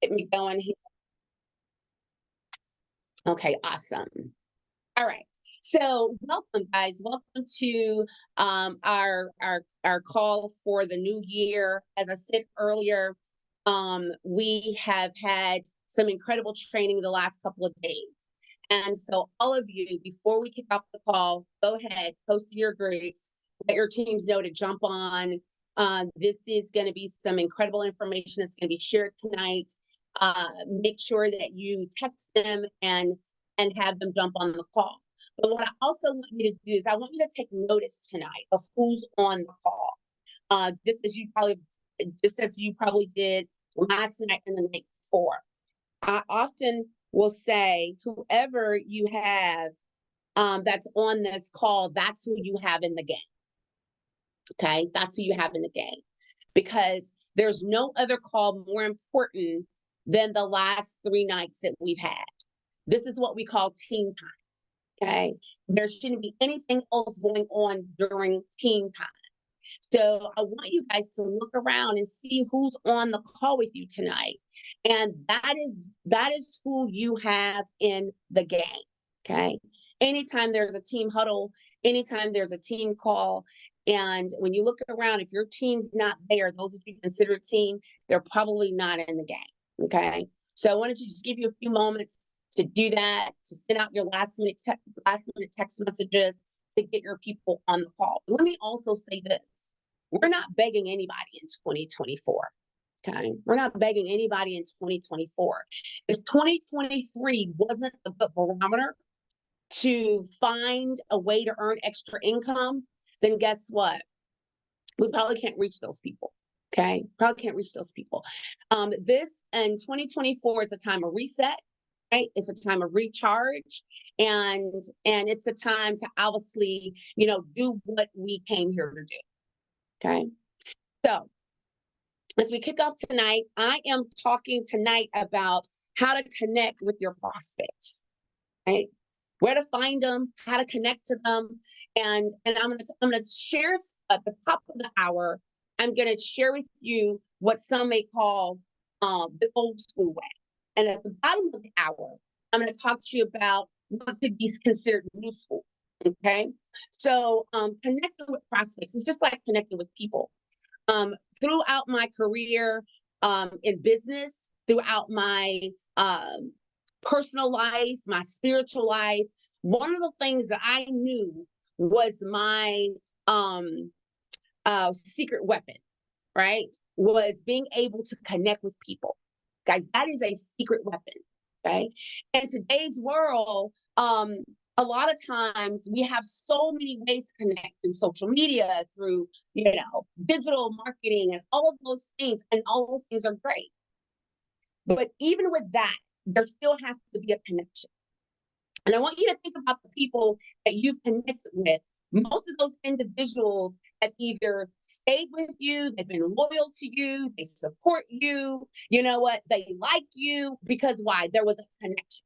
Get me going here. Okay, awesome. All right. So welcome, guys. Welcome to our call for the new year. As I said earlier, we have had some incredible training the last couple of days. And so all of you, before we kick off the call, go ahead, post in your groups, let your teams know to jump on. This is going to be some incredible information that's going to be shared tonight. Make sure that you text them and have them jump on the call. But what I also want you to do is I want you to take notice tonight of who's on the call. Just as you probably did last night and the night before. I often will say, whoever you have that's on this call, that's who you have in the game. Okay, that's who you have in the game, because there's no other call more important than the last 3 nights that we've had. This is what we call team time. Okay, there shouldn't be anything else going on during team time. So I want you guys to look around and see who's on the call with you tonight. And that is who you have in the game. Okay. Anytime there's a team huddle, anytime there's a team call, and when you look around, if your team's not there, those that you consider a team, they're probably not in the game. Okay. So I wanted to just give you a few moments to do that, to send out your last minute text messages, to get your people on the call. Let me also say this. We're not begging anybody in 2024. Okay. We're not begging anybody in 2024. If 2023 wasn't a good barometer to find a way to earn extra income, then guess what? We probably can't reach those people. Okay. Probably can't reach those people. This and 2024 is a time of reset. Right? It's a time of recharge, and it's a time to obviously, do what we came here to do. Okay. So as we kick off tonight, I am talking tonight about how to connect with your prospects, right? Where to find them, how to connect to them, and I'm gonna share at the top of the hour. I'm gonna share with you what some may call the old school way. And at the bottom of the hour, I'm going to talk to you about what could be considered new school. Okay. So connecting with prospects is just like connecting with people. Throughout my career in business, throughout my personal life, my spiritual life, one of the things that I knew was my secret weapon, right? Was being able to connect with people. Guys, that is a secret weapon. Okay. In today's world, a lot of times we have so many ways to connect through social media, through, digital marketing and all of those things. And all those things are great. But even with that, there still has to be a connection. And I want you to think about the people that you've connected with. Most of those individuals have either stayed with you, they've been loyal to you, they support you, you know what, they like you, because why? There was a connection.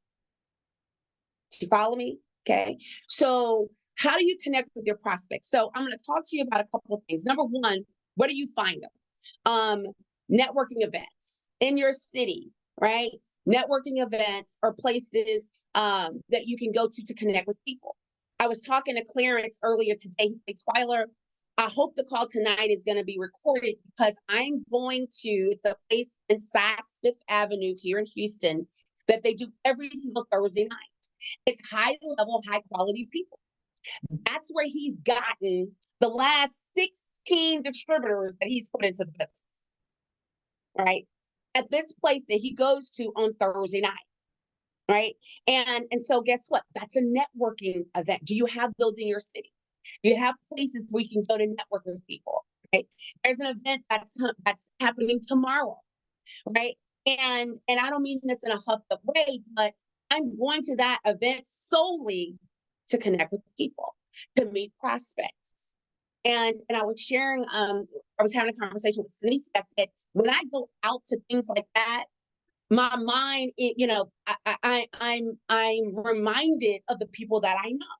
Do you follow me? Okay. So how do you connect with your prospects? So I'm going to talk to you about a couple of things. Number one, where do you find them? Networking events in your city, right? Networking events are places that you can go to connect with people. I was talking to Clarence earlier today. He said, Twyla, I hope the call tonight is going to be recorded, because I'm going to, it's a place in Saks Fifth Avenue here in Houston that they do every single Thursday night. It's high level, high quality people. That's where he's gotten the last 16 distributors that he's put into the business, right? At this place that he goes to on Thursday night. Right. And so guess what? That's a networking event. Do you have those in your city? Do you have places where you can go to network with people? Right. There's an event that's happening tomorrow. Right. And I don't mean this in a huffed up way, but I'm going to that event solely to connect with people, to meet prospects. And I was sharing, I was having a conversation with Denise that said, when I go out to things like that, my mind, I'm reminded of the people that I know.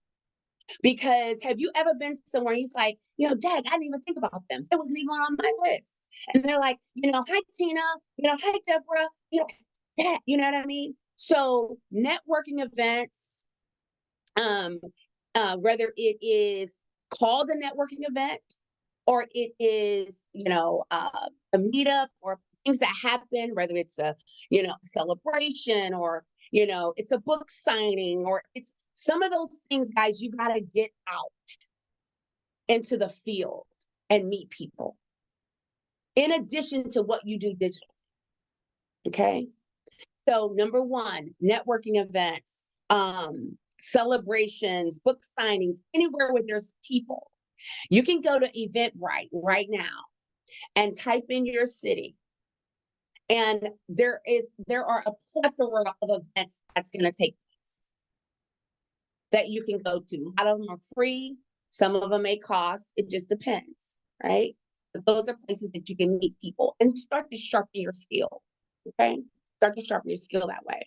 Because have you ever been somewhere and he's like, Dad, I didn't even think about them. It wasn't even on my list. And they're like, hi, Tina, hi, Deborah, that, you know what I mean? So networking events, um, whether it is called a networking event or it is, a meetup or things that happen, whether it's a, celebration or, it's a book signing or it's some of those things, guys, you got to get out into the field and meet people in addition to what you do digitally. Okay. So number one, networking events, celebrations, book signings, anywhere where there's people. You can go to Eventbrite right now and type in your city. And there are a plethora of events that's going to take place that you can go to. A lot of them are free. Some of them may cost. It just depends, right? But those are places that you can meet people and start to sharpen your skill. Okay, start to sharpen your skill that way.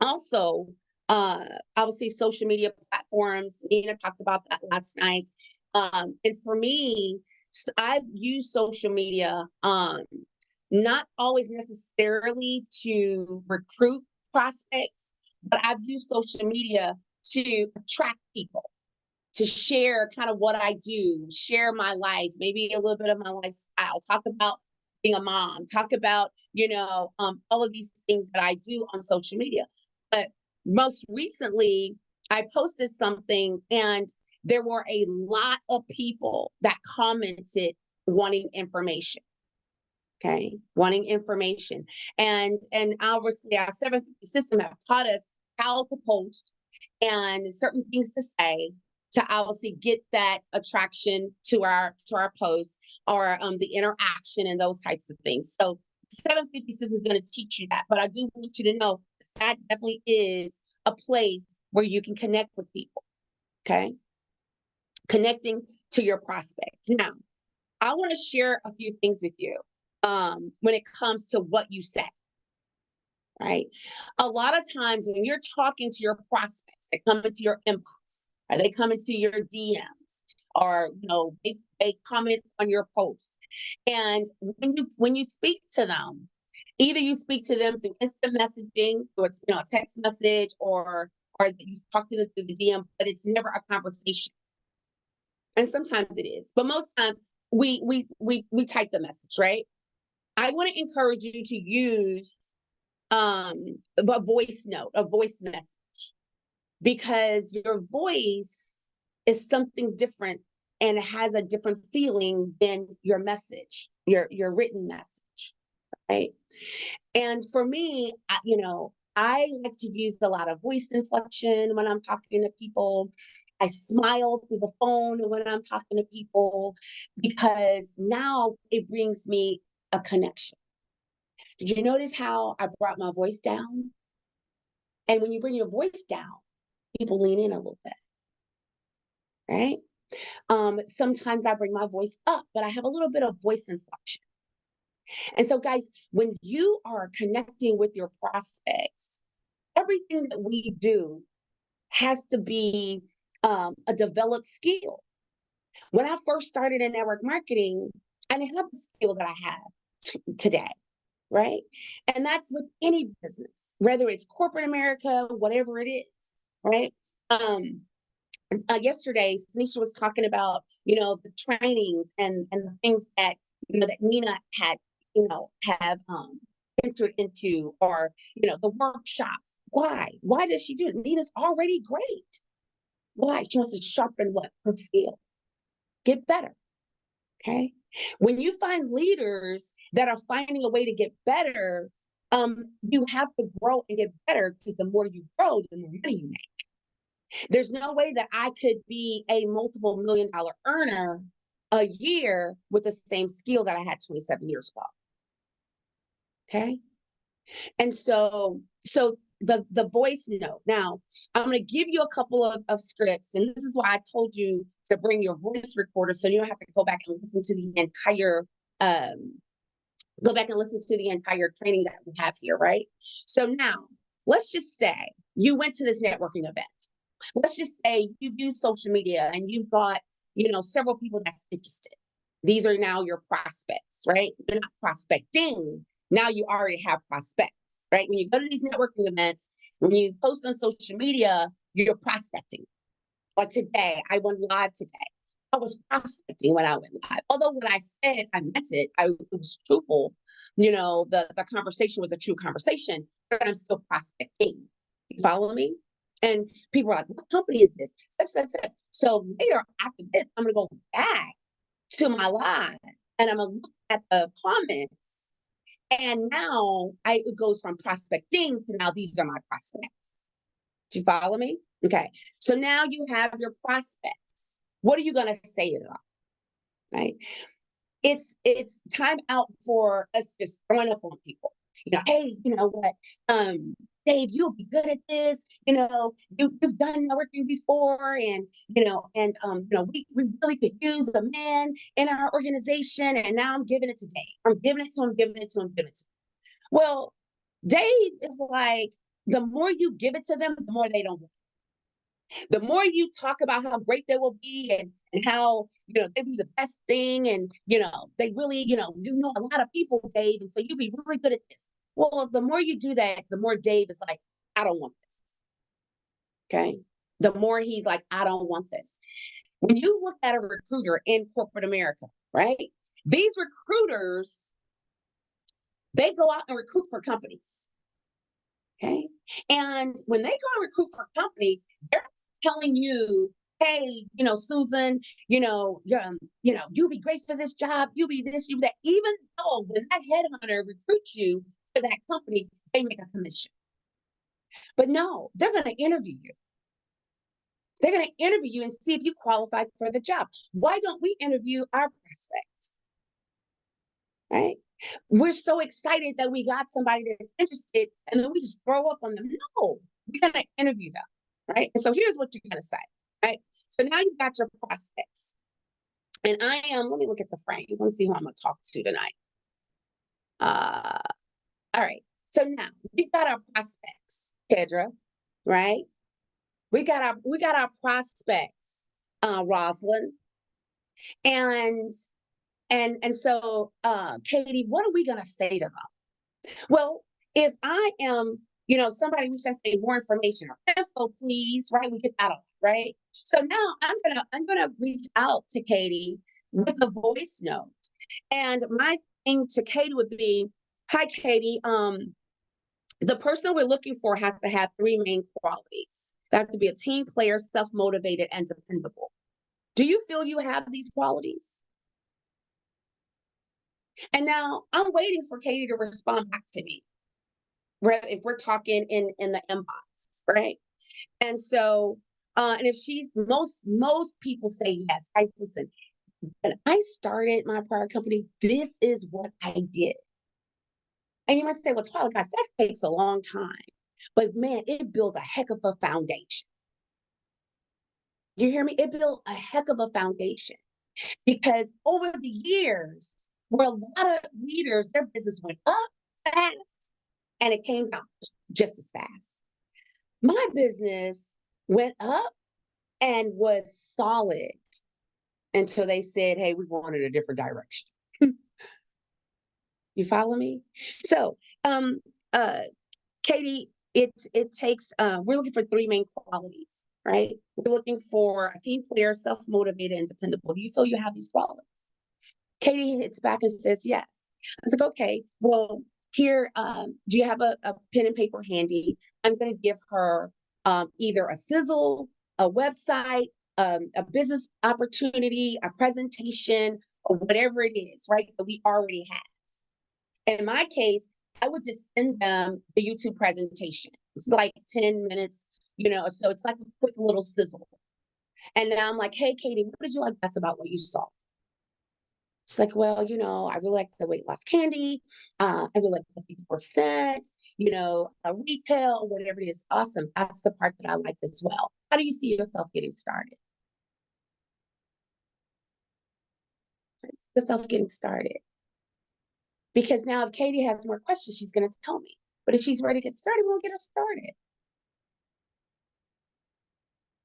Also, obviously, social media platforms. Nina talked about that last night. And for me, I've used social media, not always necessarily to recruit prospects, but I've used social media to attract people, to share kind of what I do, share my life, maybe a little bit of my lifestyle, talk about being a mom, talk about, all of these things that I do on social media. But most recently, I posted something and there were a lot of people that commented wanting information. Okay, wanting information. And obviously our 750 system have taught us how to post and certain things to say to obviously get that attraction to our posts or the interaction and those types of things. So 750 system is going to teach you that, but I do want you to know that definitely is a place where you can connect with people. Okay, connecting to your prospects. Now, I want to share a few things with you when it comes to what you say. Right? A lot of times when you're talking to your prospects, they come into your inbox, or they come into your DMs, or they comment on your posts. And when you speak to them, either you speak to them through instant messaging, or it's a text message, or you talk to them through the DM, but it's never a conversation. And sometimes it is, but most times we type the message, right? I want to encourage you to use a voice note, a voice message, because your voice is something different and it has a different feeling than your message, your written message, right? And for me, I like to use a lot of voice inflection when I'm talking to people. I smile through the phone when I'm talking to people because now it brings me a connection. Did you notice how I brought my voice down? And when you bring your voice down, people lean in a little bit, right? Sometimes I bring my voice up, but I have a little bit of voice inflection. And so, guys, when you are connecting with your prospects, everything that we do has to be a developed skill. When I first started in network marketing, I didn't have the skill that I have today. Right? And that's with any business, whether it's corporate America, whatever it is, right? Yesterday, Tanisha was talking about, the trainings and the things that, that Nina had, have entered into, or, the workshops. Why? Why does she do it? Nina's already great. Why? She wants to sharpen what? Her skill. Get better. Okay. When you find leaders that are finding a way to get better, you have to grow and get better, because the more you grow, the more money you make. There's no way that I could be a multiple $1 million earner a year with the same skill that I had 27 years ago. Okay. And so the voice note. Now, I'm going to give you a couple of scripts, and this is why I told you to bring your voice recorder, so you don't have to go back and listen to the entire training that we have here, right? So now, let's just say you went to this networking event. Let's just say you use social media and you've got, several people that's interested. These are now your prospects, right? You're not prospecting. Now you already have prospects, right? When you go to these networking events, when you post on social media, you're prospecting. Like today, I went live today. I was prospecting when I went live. Although when I said I meant it, it was truthful. The conversation was a true conversation, but I'm still prospecting. You follow me? And people are like, what company is this? Such, such, such. So later after this, I'm going to go back to my live and I'm going to look at the comments. And now it goes from prospecting to now these are my prospects. Do you follow me? Okay. So now you have your prospects. What are you going to say to them? Right? It's time out for us just throwing up on people. Hey, you know what? Dave, you'll be good at this. You've done networking before, and we really could use a man in our organization. And now I'm giving it to Dave. I'm giving it to him, giving it to him, giving it to him. Well, Dave is like, the more you give it to them, the more they don't want it. The more you talk about how great they will be and how, they be the best thing. And, they really, you know a lot of people, Dave. And so you'll be really good at this. Well, the more you do that, the more Dave is like, I don't want this. Okay. The more he's like, I don't want this. When you look at a recruiter in corporate America, right? These recruiters, they go out and recruit for companies. Okay. And when they go and recruit for companies, they're telling you, hey, Susan, you'll be great for this job. You'll be this, you that. Even though when that headhunter recruits you for that company, they make a commission. But no, they're going to interview you. They're going to interview you and see if you qualify for the job. Why don't we interview our prospects? Right? We're so excited that we got somebody that's interested, and then we just throw up on them. No, we're going to interview them. Right? And so here's what you're going to say. Right? So now you've got your prospects. And let me look at the frame. Let's see who I'm going to talk to tonight. All right. So now we've got our prospects, Kedra, right? We got our prospects, Rosalind. And so, Katie, what are we going to say to them? Well, if I am, somebody we should say more information or info, please, right? We get that a lot, right? So now I'm gonna reach out to Katie with a voice note. And my thing to Katie would be, hi, Katie. The person we're looking for has to have three main qualities. They have to be a team player, self-motivated, and dependable. Do you feel you have these qualities? And now I'm waiting for Katie to respond back to me. If we're talking in the inbox, right? And so, and if she's most people say yes. Guys, listen, when I started my prior company, this is what I did. And you might say, well, Twyla, guys, that takes a long time. But man, it builds a heck of a foundation. Do you hear me? It built a heck of a foundation because over the years, where a lot of leaders, their business went up fast and it came down just as fast. My business went up and was solid until they said, hey, we wanted a different direction. You follow me? So, Katie, it takes, we're looking for three main qualities, right? We're looking for a team player, self-motivated, and dependable. Do you feel you have these qualities? Katie hits back and says, yes. I was like, okay, well, here, do you have a pen and paper handy? I'm going to give her either a sizzle, a website, a business opportunity, a presentation, or whatever it is, right, that we already have. In my case, I would just send them the YouTube presentation. It's like 10 minutes, so it's like a quick little sizzle. And now I'm like, hey, Katie, what did you like best about what you saw? It's like, well, I really like the weight loss candy. I really like the 50%, retail, whatever it is. Awesome. That's the part that I like as well. How do you see yourself getting started? Yourself getting started. Because now if Katie has more questions, she's going to tell me. But if she's ready to get started, we'll get her started.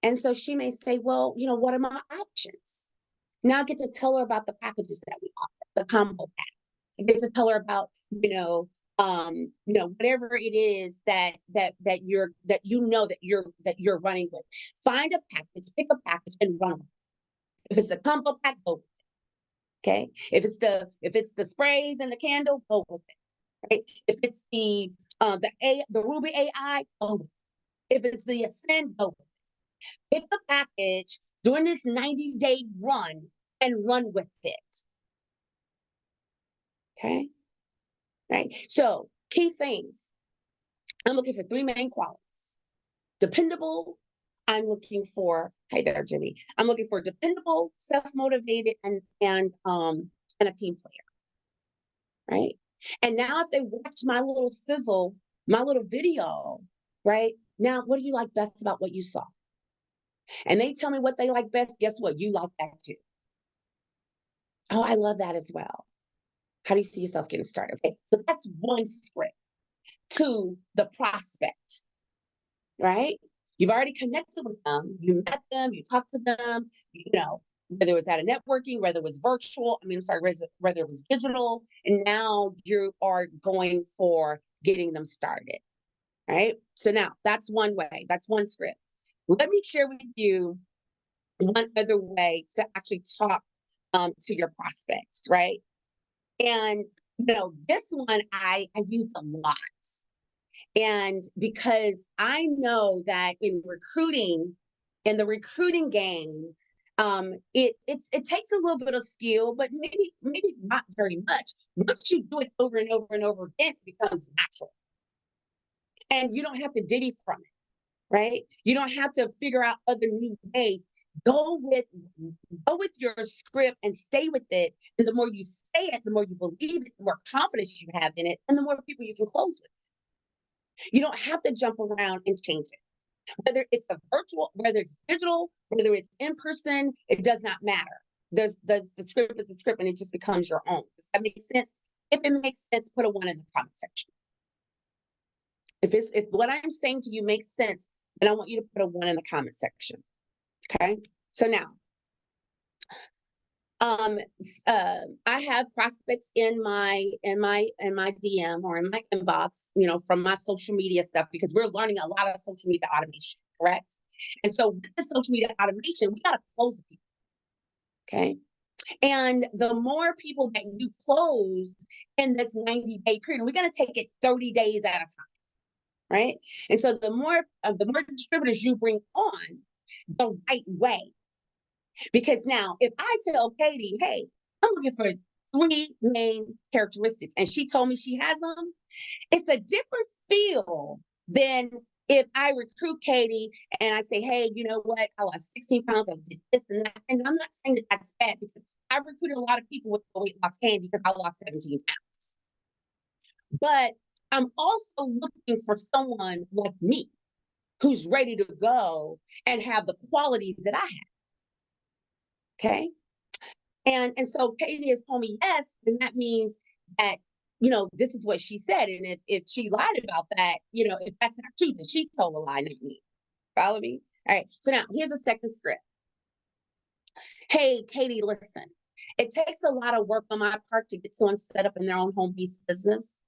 And so she may say, well, what are my options? Now I get to tell her about the packages that we offer, the combo pack. I get to tell her about, whatever it is that you're running with. Find a package, pick a package and run with it. If it's a combo pack, go with it. Okay. If it's the sprays and the candle, go with it. Right. If it's the Ruby AI, go with it. If it's the Ascend, go with it. Pick a package during this 90-day run and run with it. Okay. Right. So key things. I'm looking for three main qualities. Dependable. Hey there, Jimmy. I'm looking for dependable, self-motivated, and a team player. Right. And now if they watch my little sizzle, my little video, right? Now, what do you like best about what you saw? And they tell me what they like best. Guess what? You like that too. Oh, I love that as well. How do you see yourself getting started? Okay. So that's one script to the prospect, right? You've already connected with them. You met them, you talked to them, whether it was at a networking, whether it was virtual, whether it was digital, and now you are going for getting them started, right? So now that's one way, that's one script. Let me share with you one other way to actually talk to your prospects, right? And this one I used a lot. And because I know that in the recruiting game, it takes a little bit of skill, but maybe not very much. Once you do it over and over and over again, it becomes natural, and you don't have to divvy from it, right? You don't have to figure out other new ways. Go with your script and stay with it. And the more you say it, the more you believe it, the more confidence you have in it, and the more people you can close with. You don't have to jump around and change it. Whether it's whether it's digital, whether it's in person, it does not matter. The script is a script and it just becomes your own. Does that make sense? If it makes sense, put a 1 in the comment section. If what I'm saying to you makes sense, then I want you to put a 1 in the comment section. Okay. So now, I have prospects in my DM or in my inbox, from my social media stuff, because we're learning a lot of social media automation, correct? And so with the social media automation, we got to close the people. Okay. And the more people that you close in this 90-day period, we're going to take it 30 days at a time. Right. And so the more distributors you bring on the right way. Because now, if I tell Katie, hey, I'm looking for 3 main characteristics, and she told me she has them, it's a different feel than if I recruit Katie and I say, hey, you know what? I lost 16 pounds. I did this and that. And I'm not saying that that's bad, because I've recruited a lot of people with weight loss candy because I lost 17 pounds. But I'm also looking for someone like me who's ready to go and have the qualities that I have. Okay. And so Katie has told me yes, then that means that, this is what she said. And if she lied about that, if that's not true, then she told a lie, not me. Follow me? All right. So now here's a second script. Hey, Katie, listen, it takes a lot of work on my part to get someone set up in their own home-based business.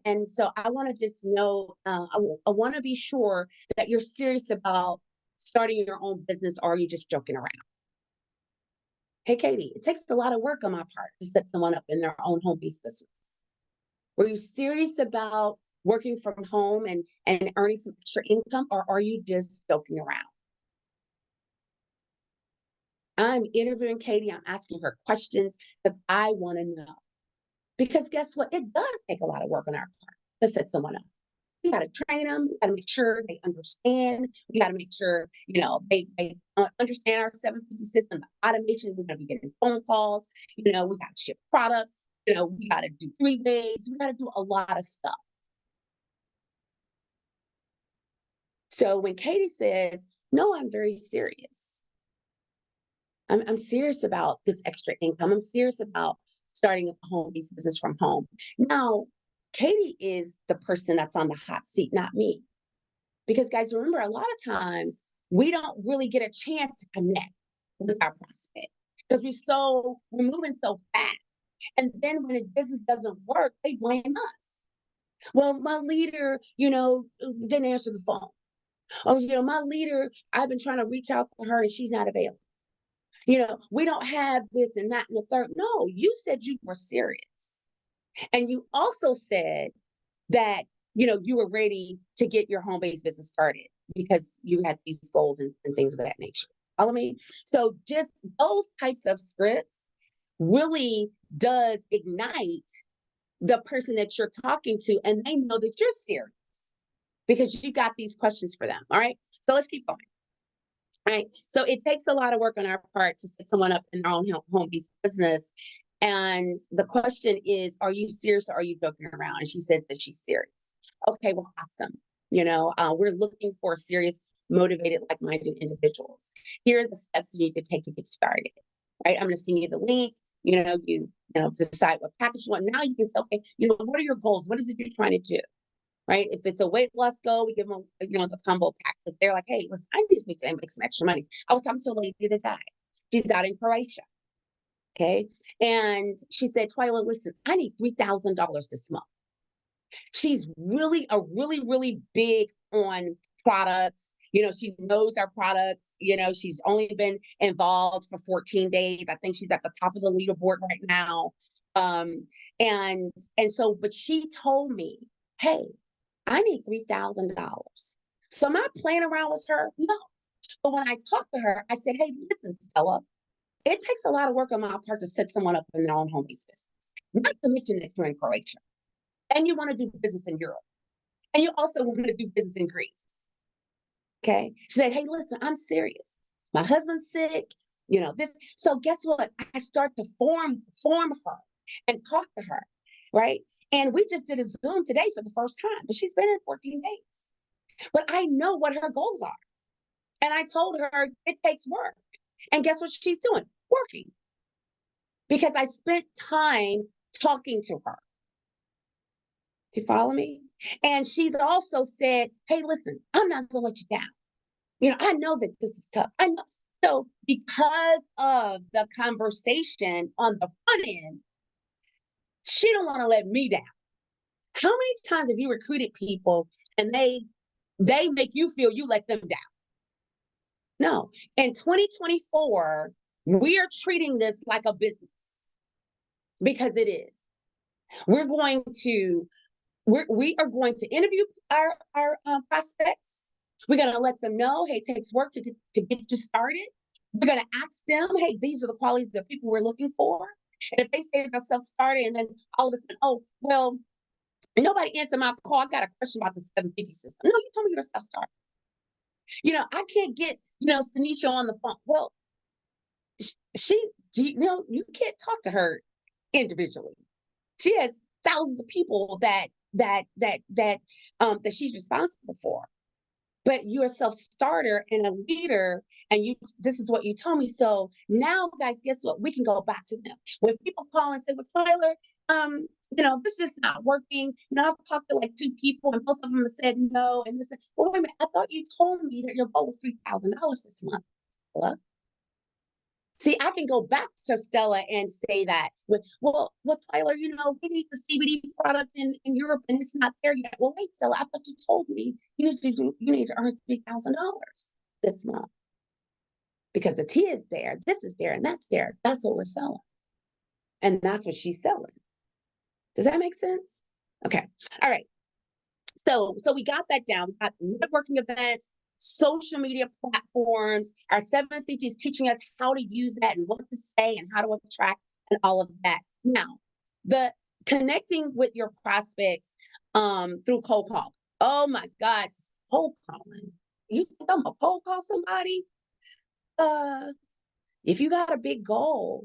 And so I want to just know, I want to be sure that you're serious about starting your own business, or are you just joking around? Hey, Katie, it takes a lot of work on my part to set someone up in their own home-based business. Were you serious about working from home and earning some extra income, or are you just joking around? I'm interviewing Katie. I'm asking her questions because I want to know. Because guess what? It does take a lot of work on our part to set someone up. We got to train them. We got to make sure they understand. We got to make sure, they understand our 750 system, the automation. We're going to be getting phone calls. We got to ship products. We got to do 3 days. We got to do a lot of stuff. So when Katie says, no, I'm very serious. I'm serious about this extra income. I'm serious about starting a home-based business from home. Now, Katie is the person that's on the hot seat, not me. Because guys, remember, a lot of times we don't really get a chance to connect with our prospect because we're moving so fast. And then when a business doesn't work, they blame us. Well, my leader, didn't answer the phone. Oh, my leader, I've been trying to reach out to her and she's not available. We don't have this and that and the third. No, you said you were serious. And you also said that, you were ready to get your home-based business started because you had these goals and things of that nature. Follow me? So just those types of scripts really does ignite the person that you're talking to, and they know that you're serious because you got these questions for them. All right. So let's keep going. All right. So it takes a lot of work on our part to set someone up in their own home-based business. And the question is, are you serious or are you joking around? And she says that she's serious. Okay, well, awesome. We're looking for serious, motivated, like-minded individuals. Here are the steps you need to take to get started. Right. I'm going to send you the link. You decide what package you want. Now you can say, okay, what are your goals? What is it you're trying to do? Right. If it's a weight loss goal, we give them, the combo pack. If they're like, hey, listen, I just need to make some extra money. I was talking to a lady the other day. She's out in Croatia. Okay. And she said, Twyla, listen, I need $3,000 this month. She's really really big on products. She knows our products. She's only been involved for 14 days. I think she's at the top of the leaderboard right now. And so, but she told me, hey, I need $3,000. So am I playing around with her? No. But when I talked to her, I said, hey, listen, Stella, it takes a lot of work on my part to set someone up in their own home-based business. Not to mention that you're in Croatia and you want to do business in Europe and you also want to do business in Greece. Okay. She said, hey, listen, I'm serious. My husband's sick, this. So guess what? I start to form her and talk to her. Right. And we just did a Zoom today for the first time, but she's been in 14 days. But I know what her goals are. And I told her it takes work. And guess what she's doing? Working. Because I spent time talking to her. Do you follow me? And she's also said, hey, listen, I'm not going to let you down. I know that this is tough. I know. So because of the conversation on the front end, she don't want to let me down. How many times have you recruited people and they make you feel you let them down? No. In 2024, we are treating this like a business because it is. We are going to interview our prospects. We're going to let them know, hey, it takes work to get you started. We're going to ask them, hey, these are the qualities of people we're looking for. And if they say they're self-started and then all of a sudden, oh, well, nobody answered my call. I got a question about the 750 system. No, you told me you're self-started. I can't get, Tanisha on the phone. Well, you can't talk to her individually. She has thousands of people that she's responsible for. But you're a self-starter and a leader, and this is what you told me. So now, guys, guess what? We can go back to them. When people call and say, well, Tyler, this is not working. I've talked to like 2 people and both of them have said no. And this, well, wait a minute, I thought you told me that your goal was $3,000 this month. Stella. See, I can go back to Stella and say that well, Tyler, we need the CBD product in Europe and it's not there yet. Well, wait, Stella, I thought you told me you need to earn $3,000 this month because the tea is there, this is there, and that's there. That's what we're selling. And that's what she's selling. Does that make sense? Okay. All right. So we got that down. We got networking events, social media platforms. Our 750 is teaching us how to use that and what to say and how to attract and all of that. Now, the connecting with your prospects through cold call. Oh my God, cold calling. You think I'm gonna cold call somebody? If you got a big goal,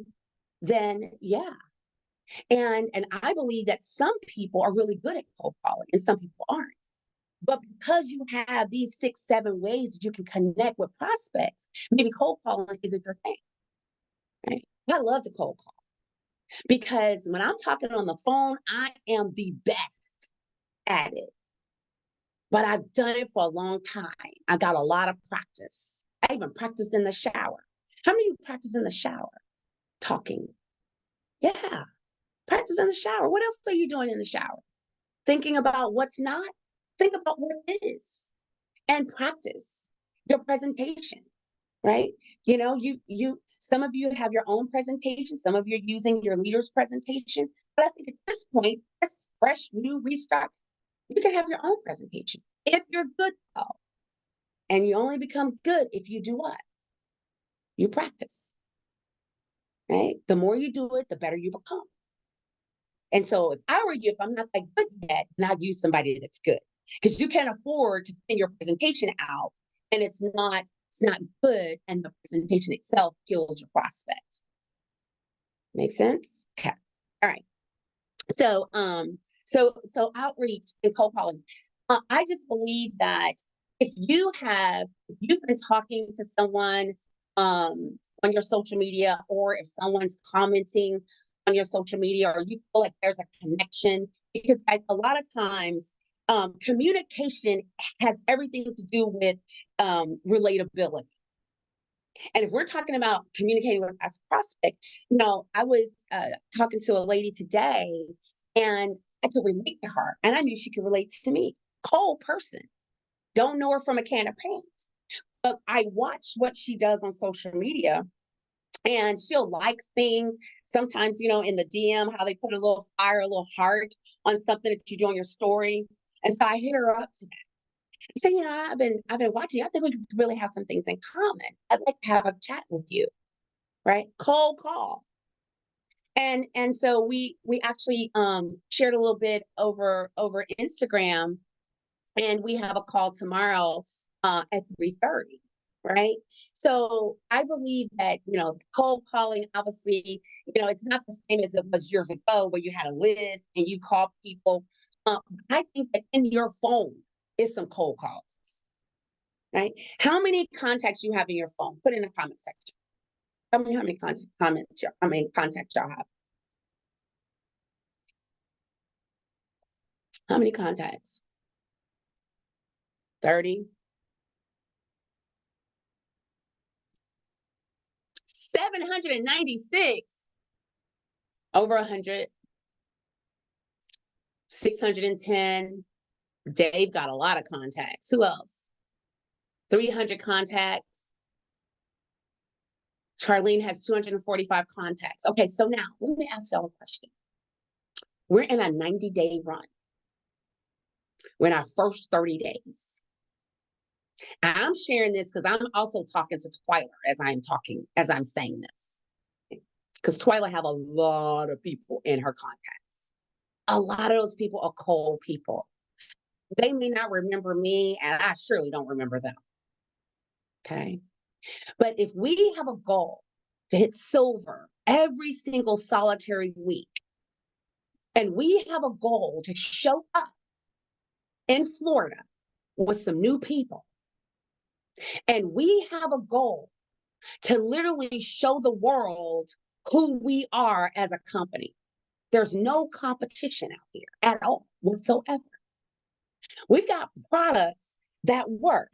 then yeah. And I believe that some people are really good at cold calling and some people aren't. But because you have these 6, 7 ways that you can connect with prospects, maybe cold calling isn't your thing. Right? I love to cold call because when I'm talking on the phone, I am the best at it. But I've done it for a long time. I got a lot of practice. I even practiced in the shower. How many of you practice in the shower? Talking. Yeah. Practice in the shower. What else are you doing in the shower? Thinking about what's not? Think about what is and practice your presentation, right? Some of you have your own presentation, some of you are using your leader's presentation. But I think at this point, this fresh new restart, you can have your own presentation if you're good though. And you only become good if you do what? You practice, right? The more you do it, the better you become. And so if I were you, if I'm not that good yet, then I'd use somebody that's good. Because you can't afford to send your presentation out and it's not good, and the presentation itself kills your prospect. Make sense? Okay. All right. So outreach and cold calling. I just believe that if you've been talking to someone on your social media, or if someone's commenting on your social media, or you feel like there's a connection, because a lot of times communication has everything to do with relatability. And if we're talking about communicating with as a prospect, I was talking to a lady today, and I could relate to her, and I knew she could relate to me. Cold person, don't know her from a can of paint, but I watch what she does on social media, and she'll like things. Sometimes, in the DM, how they put a little fire, a little heart on something that you do on your story. And so I hit her up today. I said, I've been watching. I think we could really have some things in common. I'd like to have a chat with you, right? Cold call. And so we actually shared a little bit over Instagram, and we have a call tomorrow at 3:30. Right. So I believe that, cold calling, obviously, it's not the same as it was years ago where you had a list and you call people. I think that in your phone is some cold calls, right? How many contacts you have in your phone? Put in the comment section. How many contacts y'all have? How many contacts? 30? 796? Over 100? 610? Dave got a lot of contacts. Who else? 300 contacts. Charlene has 245 contacts. Okay, so now let me ask y'all a question. We're in a 90-day run. We're in our first 30 days. And I'm sharing this because I'm also talking to Twyla as I'm saying this. Because Twyla have a lot of people in her contacts. A lot of those people are cold people. They may not remember me, and I surely don't remember them. Okay. But if we have a goal to hit silver every single solitary week, and we have a goal to show up in Florida with some new people, and we have a goal to literally show the world who we are as a company, there's no competition out here at all whatsoever. We've got products that work,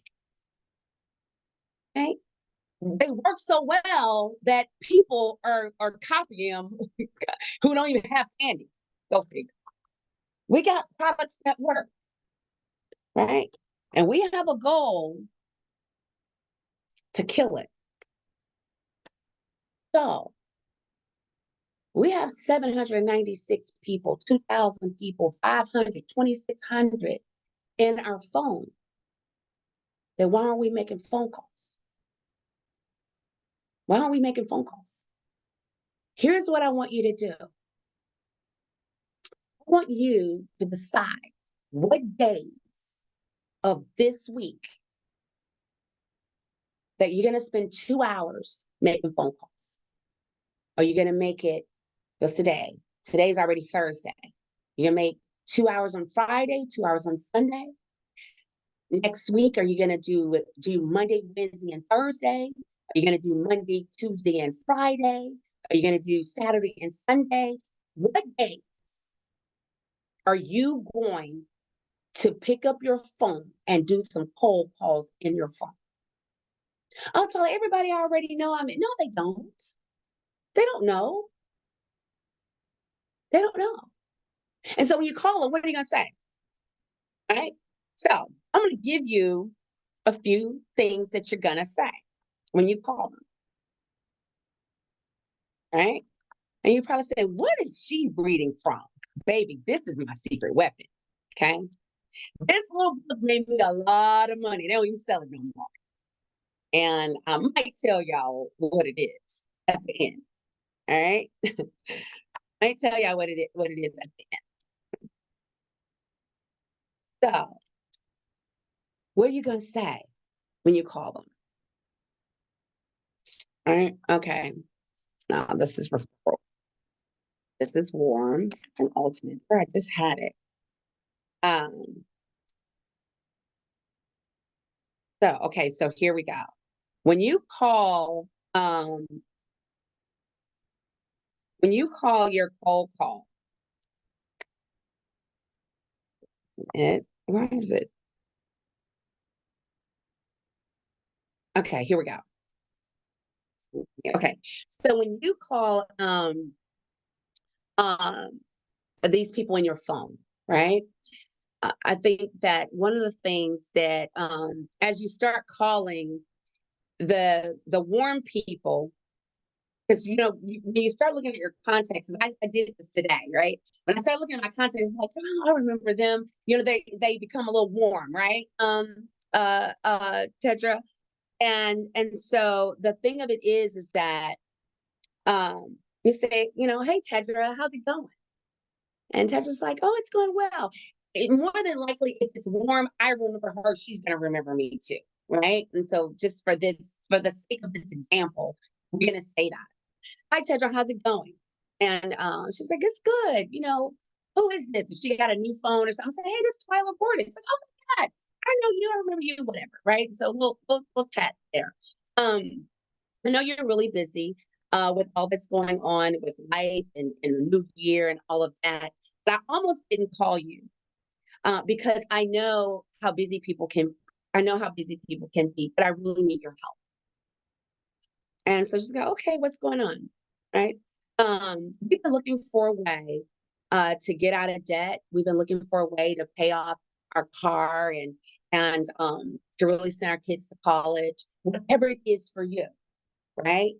right? They work so well that people are copying them who don't even have candy. Go figure. We got products that work, right? And we have a goal to kill it. So we have 796 people, 2,000 people, 500, 2,600 in our phone. Then why aren't we making phone calls? Why aren't we making phone calls? Here's what I want you to do. I want you to decide what days of this week that you're going to spend 2 hours making phone calls. Are you going to make it, what's today? Today's already Thursday. You're going to make 2 hours on Friday, 2 hours on Sunday. Next week, are you going to do Monday, Wednesday, and Thursday? Are you going to do Monday, Tuesday, and Friday? Are you going to do Saturday and Sunday? What days are you going to pick up your phone and do some cold calls in your phone? I'll tell everybody already know. No, they don't. They don't know. They don't know. And so when you call them, what are you going to say? All right. So I'm going to give you a few things that you're going to say when you call them. All right. And you probably say, what is she reading from? Baby, this is my secret weapon. Okay. This little book made me a lot of money. They don't even sell it no more. And I might tell y'all what it is at the end. All right. I might tell y'all what it is at the end. So what are you gonna say when you call them? All right. Okay. Now this is referral. This is warm and ultimate. I just had it. Um, so okay, so here we go. When you call your cold call, where is it? Okay, here we go. Okay. So when you call um these people in your phone, right? I think that one of the things that as you start calling the warm people, because when you start looking at your contacts, 'cause I did this today, right? When I started looking at my contacts, it's like, oh, I remember them. They become a little warm, right? Tedra. And so the thing of it is that you say, hey Tedra, how's it going? And Tedra's like, oh, it's going well. More than likely, if it's warm, I remember her, she's gonna remember me too. Right. And so just for the sake of this example, we're gonna say that. Hi Tedra, how's it going? And she's like, it's good. Who is this? If she got a new phone or something, I say, hey, this is Twyla Porter. It's like, oh my God, I know you, I remember you, whatever, right? So we'll chat there. I know you're really busy with all that's going on with life and the new year and all of that. But I almost didn't call you because I know how busy people can. I know how busy people can be, but I really need your help. And so she's go, okay, what's going on, right? We've been looking for a way to get out of debt. We've been looking for a way to pay off our car and to really send our kids to college, whatever it is for you, right?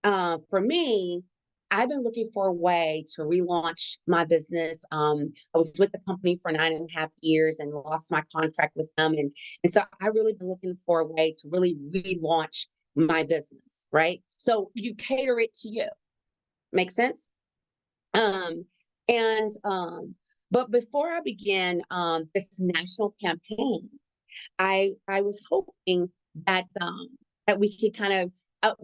For me, I've been looking for a way to relaunch my business. I was with the company for 9.5 years and lost my contract with them. And so I really been looking for a way to really relaunch my business, right? So you cater it to you. Make sense? Um, and but before I began this national campaign, I was hoping that we could kind of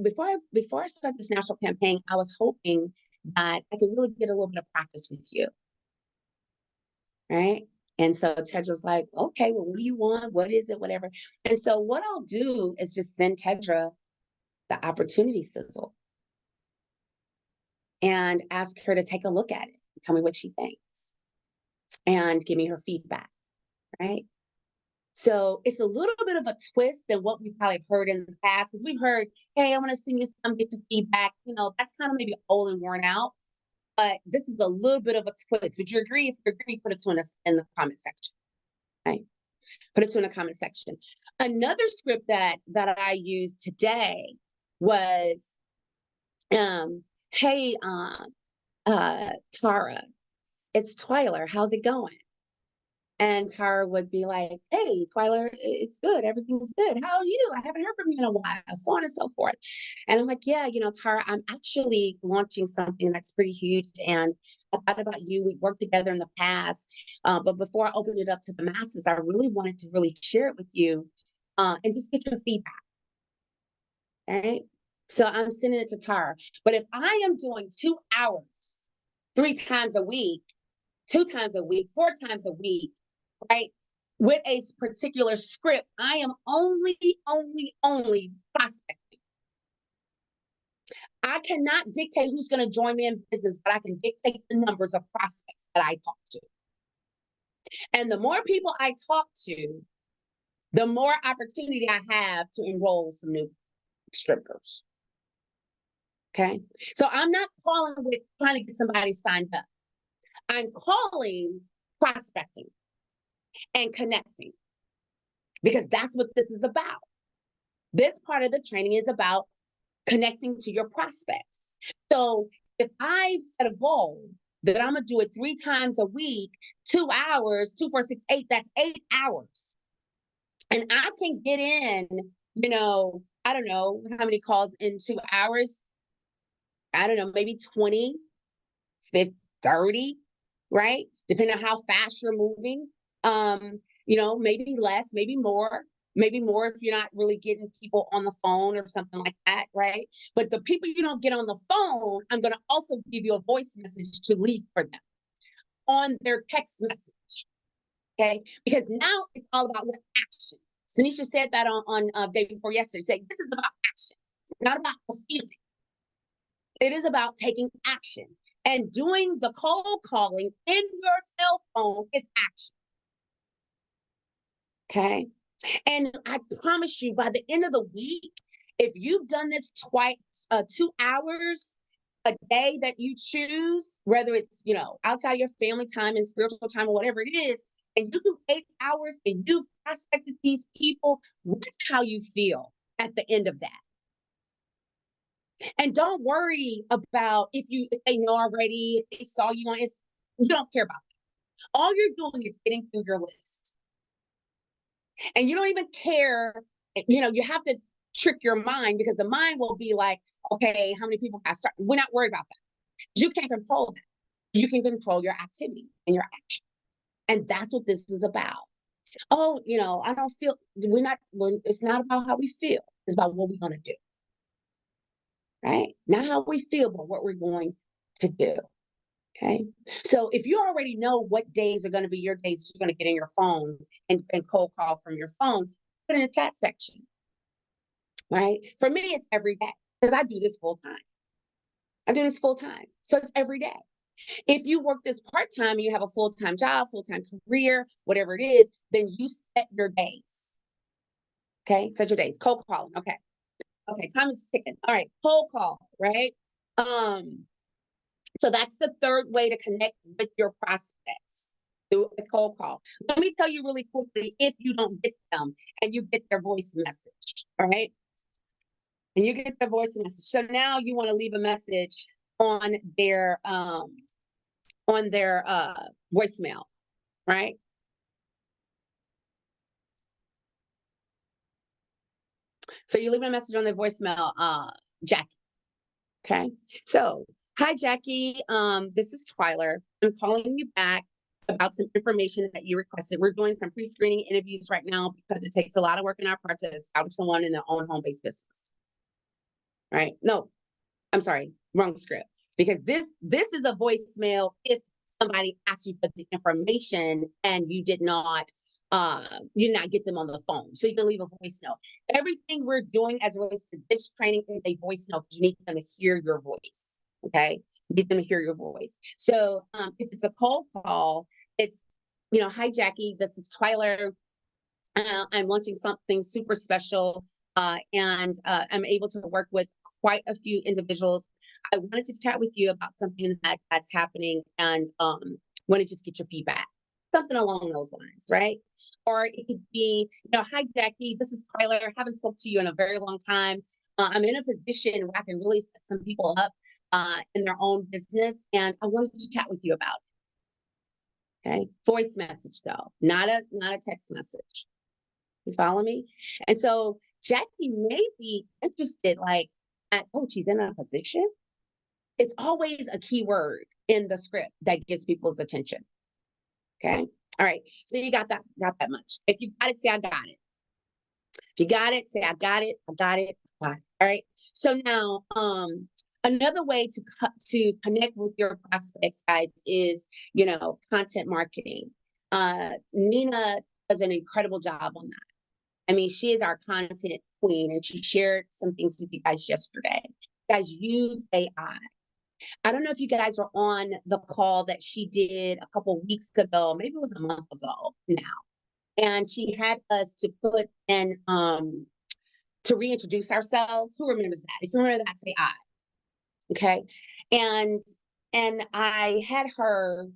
before I start this national campaign, I was hoping that I could really get a little bit of practice with you, right? And so Tedra was like, okay, well, what do you want? What is it? Whatever. And so what I'll do is just send Tedra the opportunity sizzle and ask her to take a look at it, tell me what she thinks, and give me her feedback, right? So it's a little bit of a twist than what we've probably heard in the past, because we've heard, hey, I want to send you some, get the feedback. That's kind of maybe old and worn out. But this is a little bit of a twist. Would you agree? If you agree, put it to us in the comment section. Right? Put it to in the comment section. Another script that I used today was, hey, Tara, it's Twyla. How's it going? And Tara would be like, hey, Twyla, it's good. Everything's good. How are you? I haven't heard from you in a while, so on and so forth. And I'm like, yeah, Tara, I'm actually launching something that's pretty huge. And I thought about you. We worked together in the past. But before I opened it up to the masses, I really wanted to really share it with you and just get your feedback. Right? So I'm sending it to Tara. But if I am doing 2 hours 3 times a week, 2 times a week, 4 times a week, right? With a particular script, I am only prospecting. I cannot dictate who's going to join me in business, but I can dictate the numbers of prospects that I talk to. And the more people I talk to, the more opportunity I have to enroll some new strippers. Okay. So I'm not calling with trying to get somebody signed up. I'm calling, prospecting, and connecting because that's what this is about. This part of the training is about connecting to your prospects. So if I set a goal that I'm gonna do it 3 times a week, 2 hours, 2, 4, 6, 8, that's 8 hours. And I can get in, I don't know how many calls in 2 hours. I don't know, maybe 20, 50, 30, right? Depending on how fast you're moving. Maybe less, maybe more if you're not really getting people on the phone or something like that, right? But the people you don't get on the phone, I'm going to also give you a voice message to leave for them on their text message. Okay. Because now it's all about what action. Sanisha said that on day before yesterday. Say this is about action. It's not about a feeling. It is about taking action. And doing the cold calling in your cell phone is action. Okay. And I promise you, by the end of the week, if you've done this twice, 2 hours a day that you choose, whether it's, outside your family time and spiritual time or whatever it is, and you do 8 hours and you've prospected these people, watch how you feel at the end of that. And don't worry about if they know already, if they saw you on Instagram. You don't care about that. All you're doing is getting through your list. And you don't even care, you have to trick your mind because the mind will be like, okay, how many people got started? We're not worried about that. You can't control that. You can control your activity and your action. And that's what this is about. Oh, I don't feel, it's not about how we feel. It's about what we're going to do. Right? Not how we feel, but what we're going to do. Okay. So if you already know what days are going to be your days, you're going to get in your phone and cold call from your phone, put in the chat section. Right. For me, it's every day because I do this full time. I do this full time. So it's every day. If you work this part time and you have a full time job, full time career, whatever it is, then you set your days. Okay. Set your days. Cold calling. Okay. Okay. Time is ticking. All right. Cold call. Right. So that's the third way to connect with your prospects through a cold call. Let me tell you really quickly if you don't get them and you get their voice message, all right? And you get their voice message. So now you want to leave a message on their voicemail, right? So you're leaving a message on their voicemail, Jackie. Okay. So hi Jackie. This is Twyler. I'm calling you back about some information that you requested. We're doing some pre-screening interviews right now because it takes a lot of work on our part to establish someone in their own home-based business. Right? No, I'm sorry, wrong script. Because this is a voicemail if somebody asks you for the information and you did not get them on the phone. So you can leave a voice note. Everything we're doing as it relates to this training is a voice note because you need them to hear your voice. Okay. You need them to hear your voice. So if it's a cold call, it's, hi Jackie, this is Twyler. I'm launching something super special. And I'm able to work with quite a few individuals. I wanted to chat with you about something that's happening and want to just get your feedback. Something along those lines, right? Or it could be, hi, Jackie, this is Twyler. I haven't spoken to you in a very long time. I'm in a position where I can really set some people up in their own business, and I wanted to chat with you about it. Okay, voice message though, not a text message. You follow me? And so Jackie may be interested, she's in a position. It's always a key word in the script that gets people's attention. Okay. All right. So you got that much. If you got it, say I got it. If you got it, say I got it. I got it. I got it. All right. So now, another way to connect with your prospects, guys, is content marketing. Nina does an incredible job on that. I mean, she is our content queen, and she shared some things with you guys yesterday. You guys, use AI. I don't know if you guys were on the call that she did a couple weeks ago, maybe it was a month ago now. And she had us to put in to reintroduce ourselves. Who remembers that? If you remember that, say I. Okay. And I had her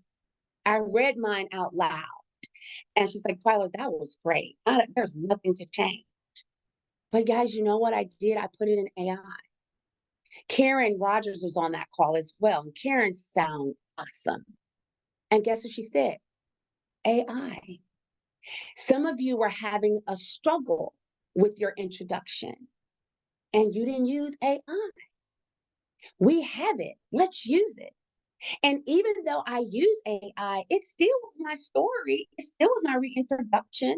I read mine out loud. And she's like, Twyla, that was great. There's nothing to change. But guys, you know what I did? I put it in AI. Karen Rogers was on that call as well. And Karen sound awesome. And guess what she said? AI. Some of you were having a struggle with your introduction and you didn't use AI. We have it. Let's use it. And even though I use AI, it still was my story. It still was my reintroduction.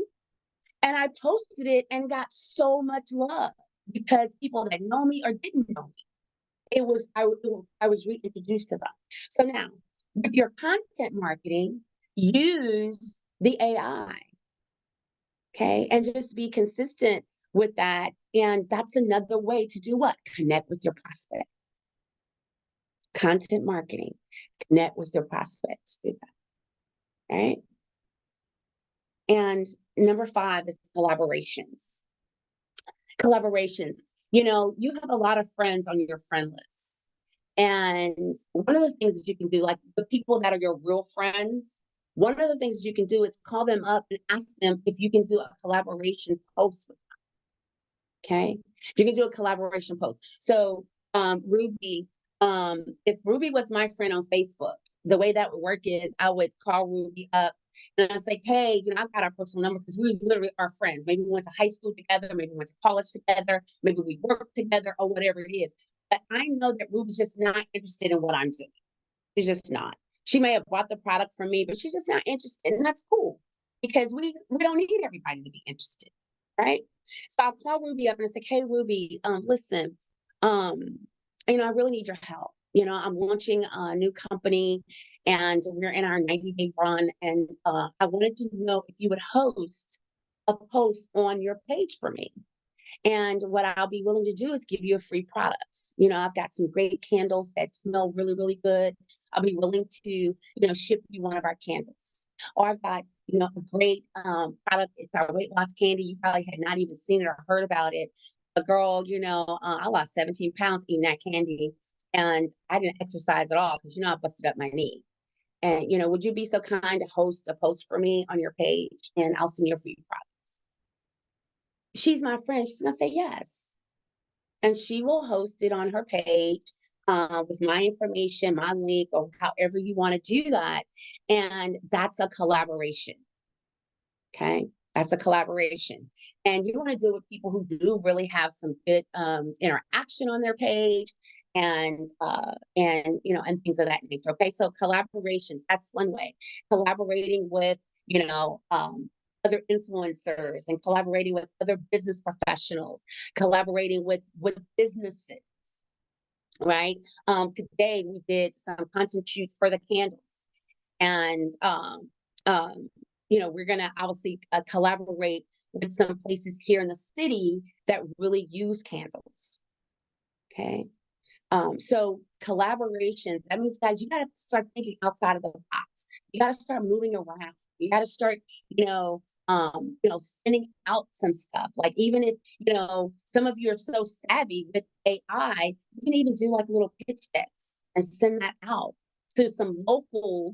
And I posted it and got so much love because people that know me or didn't know me, I was reintroduced to them. So now, with your content marketing, use the AI, okay, and just be consistent with that. And that's another way to do what? Connect with your prospect. Content marketing, connect with your prospects. Do that, right? And number 5 is collaborations. Collaborations. You know, you have a lot of friends on your friend list. And one of the things that you can do, like the people that are your real friends, one of the things you can do is call them up and ask them if you can do a collaboration post with them. Okay. If you can do a collaboration post. So Ruby, if Ruby was my friend on Facebook, the way that would work is I would call Ruby up and I was like, hey, you know, I've got our personal number because we literally are friends. Maybe we went to high school together, maybe we went to college together, maybe we worked together or whatever it is. But I know that Ruby's just not interested in what I'm doing. She's just not. She may have bought the product from me, but she's just not interested. And that's cool because we don't need everybody to be interested. Right. So I'll call Ruby up and I say, hey, Ruby, listen, um, you know, I really need your help. You know, I'm launching a new company and we're in our 90-day run. And I wanted to know if you would host a post on your page for me. And what I'll be willing to do is give you a free product. You know, I've got some great candles that smell really, really good. I'll be willing to, you know, ship you one of our candles. Or I've got, you know, a great product. It's our weight loss candy. You probably had not even seen it or heard about it. A girl, you know, I lost 17 pounds eating that candy. And I didn't exercise at all because, you know, I busted up my knee. And, you know, would you be so kind to host a post for me on your page and I'll send you a free product? She's my friend. She's going to say yes. And she will host it on her page with my information, my link, or however you want to do that. And that's a collaboration. Okay. That's a collaboration. And you want to do it with people who do really have some good interaction on their page and you know and things of that nature. Okay. So collaborations, that's one way. Collaborating with, you know, other influencers and collaborating with other business professionals, collaborating with businesses, right? Today we did some content shoots for the candles, and you know, we're gonna obviously collaborate with some places here in the city that really use candles. Okay. So collaborations, that means, guys, you got to start thinking outside of the box. You got to start moving around. You got to start, you know, sending out some stuff. Like even if, you know, some of you are so savvy with AI, you can even do like little pitch decks and send that out to some local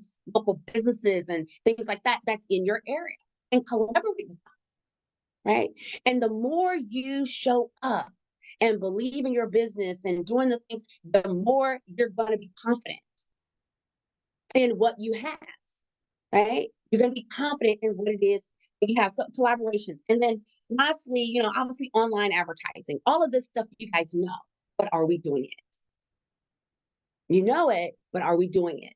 businesses and things like that that's in your area and collaborate with them, right? And the more you show up and believe in your business and doing the things, the more you're going to be confident in what you have, right? You're going to be confident in what it is. And you have some collaborations. And then lastly, you know, obviously online advertising, all of this stuff you guys know, but are we doing it? You know it, but are we doing it?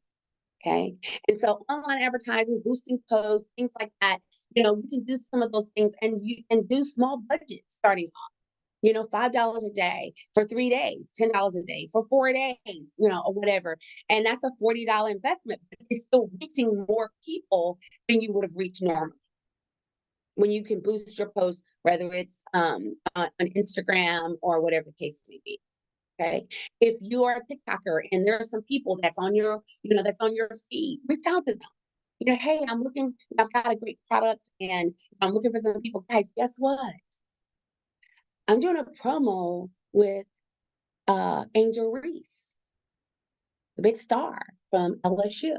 Okay. And so online advertising, boosting posts, things like that, you know, you can do some of those things and you can do small budgets starting off. You know, $5 a day for 3 days, $10 a day for 4 days, you know, or whatever. And that's a $40 investment, but it's still reaching more people than you would have reached normally. When you can boost your posts, whether it's on Instagram or whatever the case may be. Okay. If you are a TikToker and there are some people that's on your, you know, that's on your feed, reach out to them. You know, hey, I'm looking, I've got a great product and I'm looking for some people. Guys, guess what? I'm doing a promo with Angel Reese, the big star from LSU,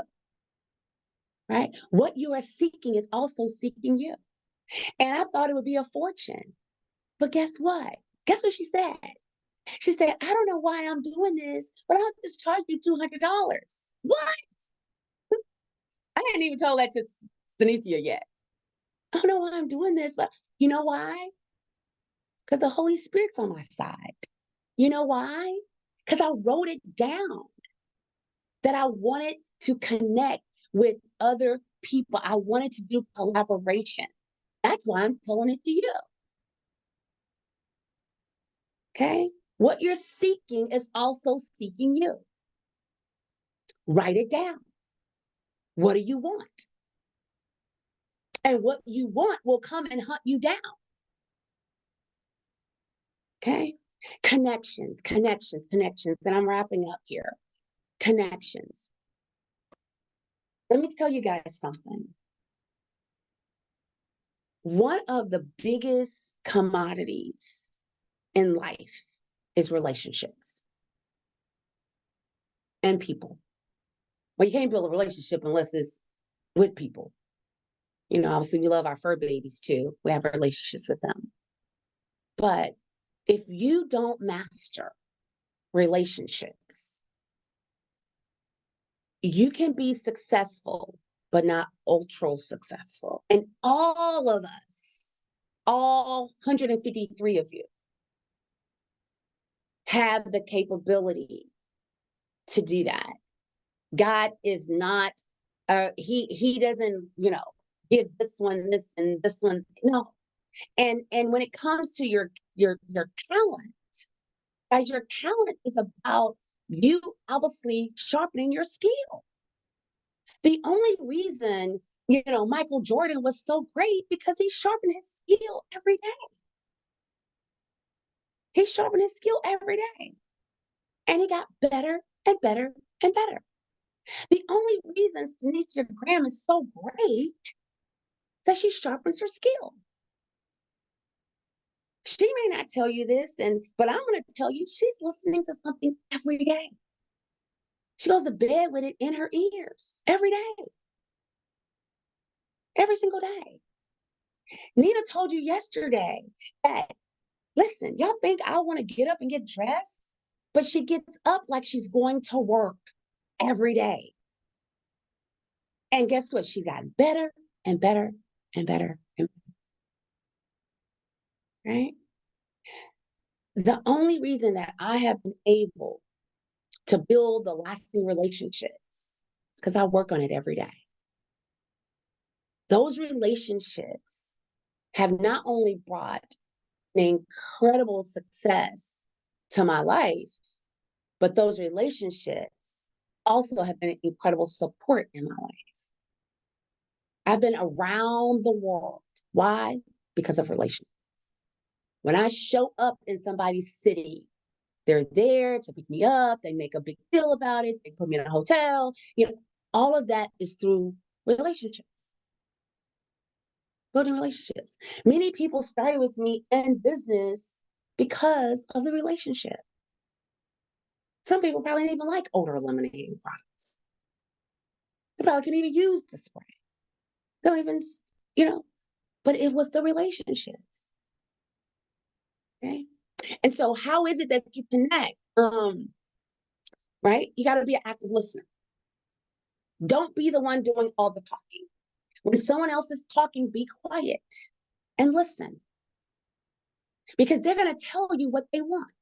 right? What you are seeking is also seeking you. And I thought it would be a fortune. But guess what? Guess what she said? She said, I don't know why I'm doing this, but I'll just charge you $200. What? I hadn't even told that to Stanicia yet. I don't know why I'm doing this, but you know why? Because the Holy Spirit's on my side. You know why? Because I wrote it down that I wanted to connect with other people. I wanted to do collaboration. That's why I'm telling it to you. Okay? What you're seeking is also seeking you. Write it down. What do you want? And what you want will come and hunt you down. Okay? Connections, connections, connections. And I'm wrapping up here. Connections. Let me tell you guys something. One of the biggest commodities in life is relationships and people. Well, you can't build a relationship unless it's with people. You know, obviously, we love our fur babies too. We have relationships with them. But if you don't master relationships, you can be successful, but not ultra successful. And all of us, all 153 of you, have the capability to do that. God is not, he doesn't, give this one this and this one. No. And when it comes to your talent, guys, your talent is about you obviously sharpening your skill. The only reason, Michael Jordan was so great because he sharpened his skill every day. He sharpened his skill every day. And he got better and better and better. The only reason Stanicia Graham is so great is that she sharpens her skill. She may not tell you this, but I'm going to tell you, she's listening to something every day. She goes to bed with it in her ears every day, every single day. Nina told you yesterday that, listen, y'all think I want to get up and get dressed, but she gets up like she's going to work every day. And guess what? She's gotten better and better and better and better, right? The only reason that I have been able to build the lasting relationships is because I work on it every day. Those relationships have not only brought an incredible success to my life, but those relationships also have been an incredible support in my life. I've been around the world. Why? Because of relationships. When I show up in somebody's city, they're there to pick me up. They make a big deal about it. They put me in a hotel. All of that is through relationships, building relationships. Many people started with me in business because of the relationship. Some people probably didn't even like odor eliminating products. They probably couldn't even use the spray. They don't even, but it was the relationships. Okay. And so how is it that you connect? Right? You got to be an active listener. Don't be the one doing all the talking. When someone else is talking, be quiet and listen. Because they're going to tell you what they want.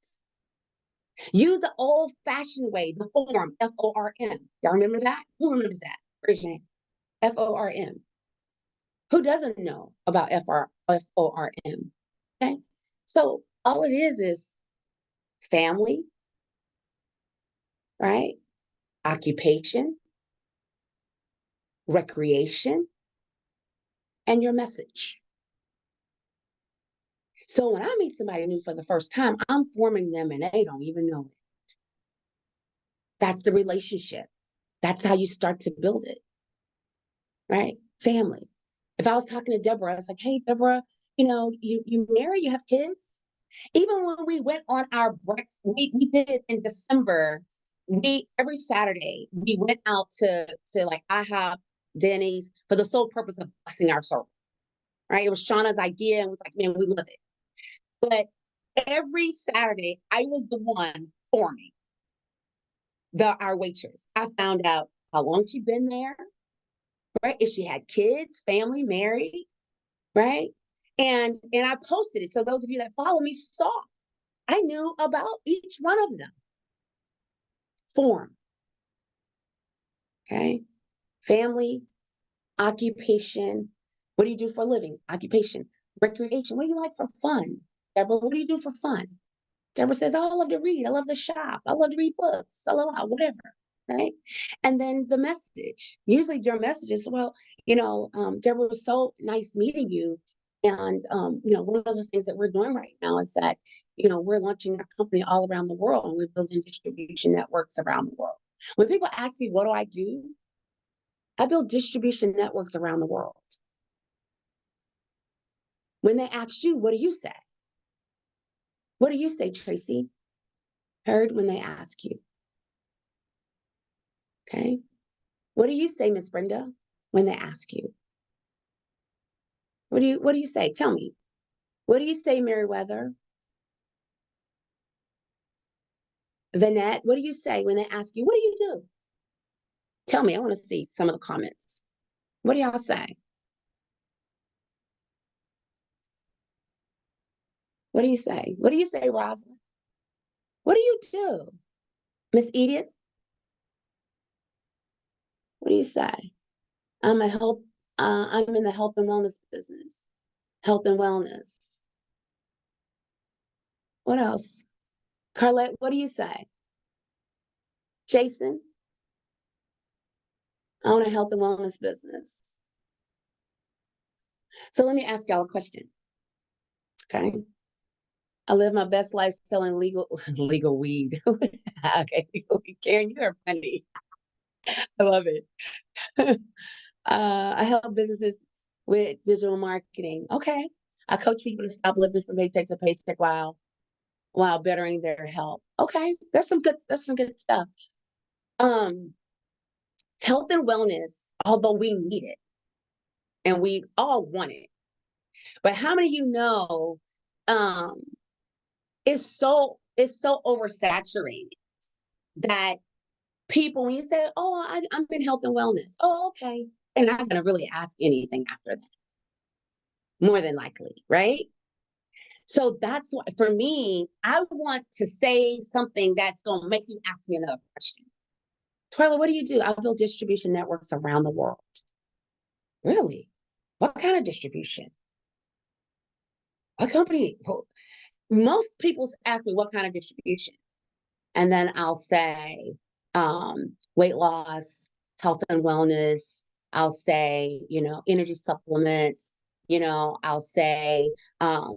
Use the old-fashioned way, the form, FORM. Y'all remember that? Who remembers that? Raise your hand. FORM. Who doesn't know about FORM? Okay. So all it is family, right? Occupation, recreation, and your message. So when I meet somebody new for the first time, I'm forming them and they don't even know it. That's the relationship. That's how you start to build it, right? Family. If I was talking to Deborah, I was like, hey, Deborah, you married, you have kids. Even when we went on our breakfast, we did in December, every Saturday, we went out to like IHOP Denny's for the sole purpose of blessing our soul. Right? It was Shauna's idea and was like, man, we love it. But every Saturday, I was the one forming our waitress. I found out how long she'd been there, right? If she had kids, family, married, right? And I posted it. So those of you that follow me saw I knew about each one of them. Form. Okay. Family, occupation. What do you do for a living? Occupation. Recreation. What do you like for fun? Deborah, what do you do for fun? Deborah says, oh, I love to read. I love to shop. I love to read books. Whatever. Right. And then the message. Usually your message is, well, Deborah, was so nice meeting you. And, one of the things that we're doing right now is that, we're launching a company all around the world and we're building distribution networks around the world. When people ask me, what do? I build distribution networks around the world. When they ask you, what do you say? What do you say, Tracy? Heard when they ask you. Okay. What do you say, Miss Brenda, when they ask you? What do you say? Tell me. What do you say, Meriwether? Vanette, what do you say when they ask you, what do you do? Tell me, I want to see some of the comments. What do y'all say? What do you say? What do you say, Rosalind? What do you do? Miss Edith? What do you say? I'm in the health and wellness business. Health and wellness. What else? Carlette, what do you say? Jason? I own a health and wellness business. So let me ask y'all a question. Okay. I live my best life selling legal weed. Okay, Karen, you are funny. I love it. I help businesses with digital marketing. Okay. I coach people to stop living from paycheck to paycheck while bettering their health. Okay. That's some good stuff. Health and wellness, although we need it and we all want it, but how many of you know it's so oversaturated that people, when you say, oh, I'm in health and wellness, oh, okay, they're not going to really ask anything after that, more than likely, right? So that's why, for me, I want to say something that's going to make you ask me another question. Twyla, what do you do? I build distribution networks around the world. Really? What kind of distribution? A company? Most people ask me what kind of distribution. And then I'll say weight loss, health and wellness. I'll say, energy supplements. I'll say, what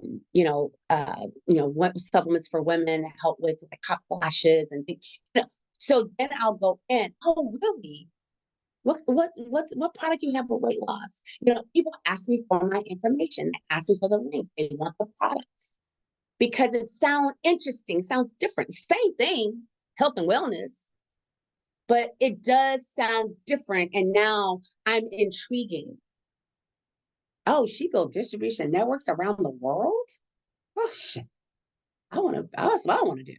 supplements for women help with like hot flashes and things. So then I'll go in. Oh, really? What product you have for weight loss? People ask me for my information. They ask me for the link. They want the products because it sounds interesting, sounds different. Same thing, health and wellness, but it does sound different. And now I'm intriguing. Oh, she built distribution networks around the world? Oh, shit. That's what I want to do.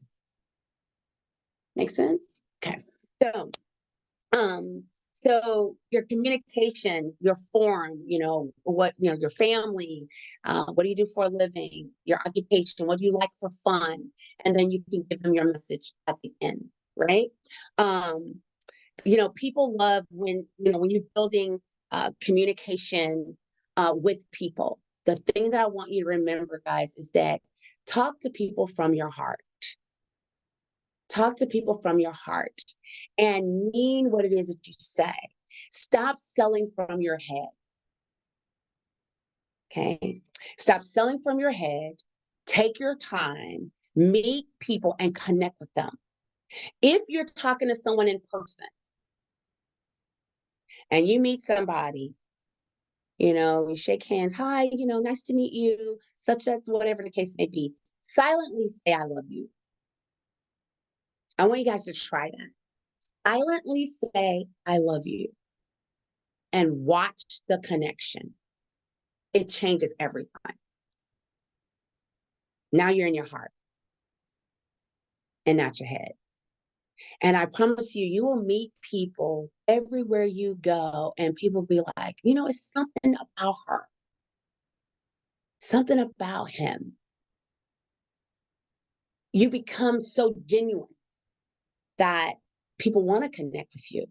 Make sense? Okay. So your communication, your form, your family, what do you do for a living, your occupation, what do you like for fun? And then you can give them your message at the end, right? People love when you're building communication with people. The thing that I want you to remember, guys, is that talk to people from your heart. Talk to people from your heart and mean what it is that you say. Stop selling from your head. Okay. Stop selling from your head. Take your time, meet people and connect with them. If you're talking to someone in person and you meet somebody, you shake hands, hi, nice to meet you, such as whatever the case may be, silently say, I love you. I want you guys to try that. Silently say, I love you. and watch the connection. It changes everything. Now you're in your heart and not your head. And I promise you, you will meet people everywhere you go, and people be like, you know, it's something about her, something about him. You become so genuine that people want to connect with you.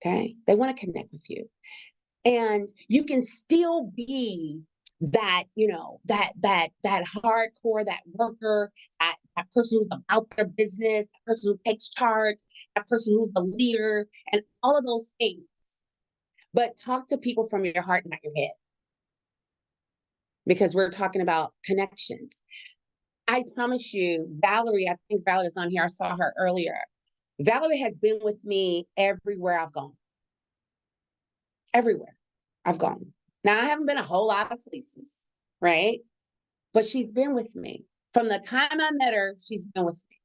Okay. They want to connect with you. And you can still be that, you know, that hardcore, that worker, that person who's about their business, that person who takes charge, that person who's a leader, and all of those things. But talk to people from your heart, not your head, because we're talking about connections. I promise you, Valerie, I think Valerie's on here. I saw her earlier. Valerie has been with me everywhere I've gone. Everywhere I've gone. Now, I haven't been a whole lot of places, right? But she's been with me. From the time I met her, she's been with me.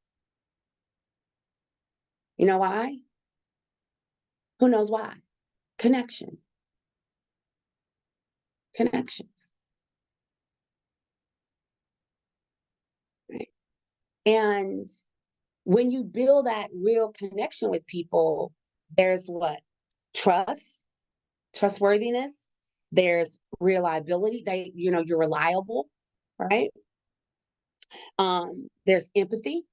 You know why? Who knows why? Connection. Connections. Right? And when you build that real connection with people, there's what? Trust, trustworthiness. There's reliability. You're reliable, right? There's empathy.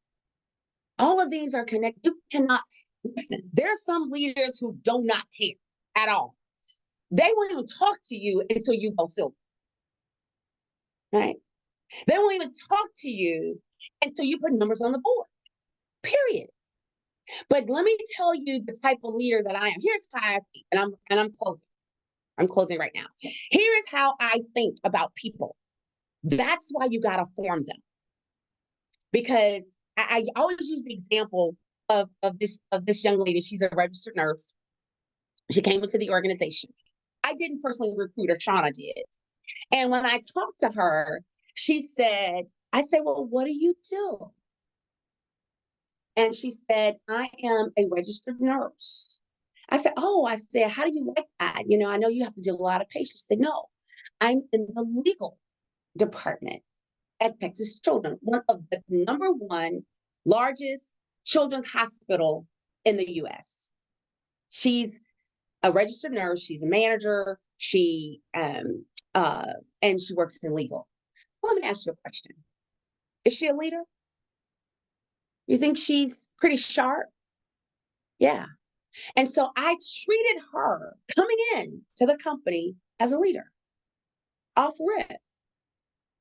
All of these are connected. You cannot listen. There's some leaders who do not care at all. They won't even talk to you until you go silver. Right? They won't even talk to you until you put numbers on the board. Period. But let me tell you the type of leader that I am. Here's how I think, and I'm closing. I'm closing right now. Here is how I think about people. That's why you got to form them. Because I always use the example of this young lady. She's a registered nurse. She came into the organization. I didn't personally recruit her, Shauna did. And when I talked to her, she said, I said, well, what do you do? And she said, I am a registered nurse. I said, oh, I said, how do you like that? You know, I know you have to deal with a lot of patients. She said, no, I'm in the legal department at Texas Children, one of the number one largest children's hospital in the US. She's a registered nurse, she's a manager, and she works in legal. Well, let me ask you a question. Is she a leader? You think she's pretty sharp? Yeah. And so I treated her coming in to the company as a leader off rip,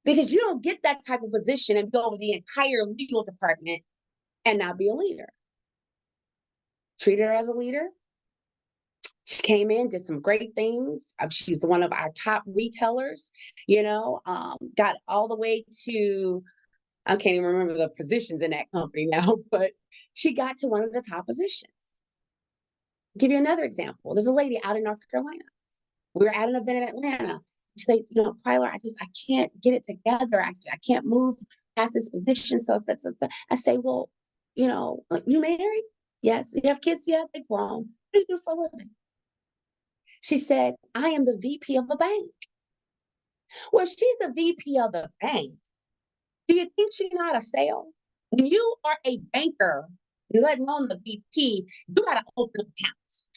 because you don't get that type of position and go over the entire legal department and not be a leader. Treated her as a leader. She came in, did some great things. She's one of our top retailers, got all the way to, I can't even remember the positions in that company now, but she got to one of the top positions. Give you another example. There's a lady out in North Carolina. We were at an event in Atlanta. She said, Kyler, I can't get it together. I can't move past this position. So I say, well, you married? Yes. You have kids? Yeah, they're grown. What do you do for a living? She said, I am the VP of a bank. Well, she's the VP of the bank. Do you think she know how to sell? When you are a banker, let alone the VP, you got to open accounts,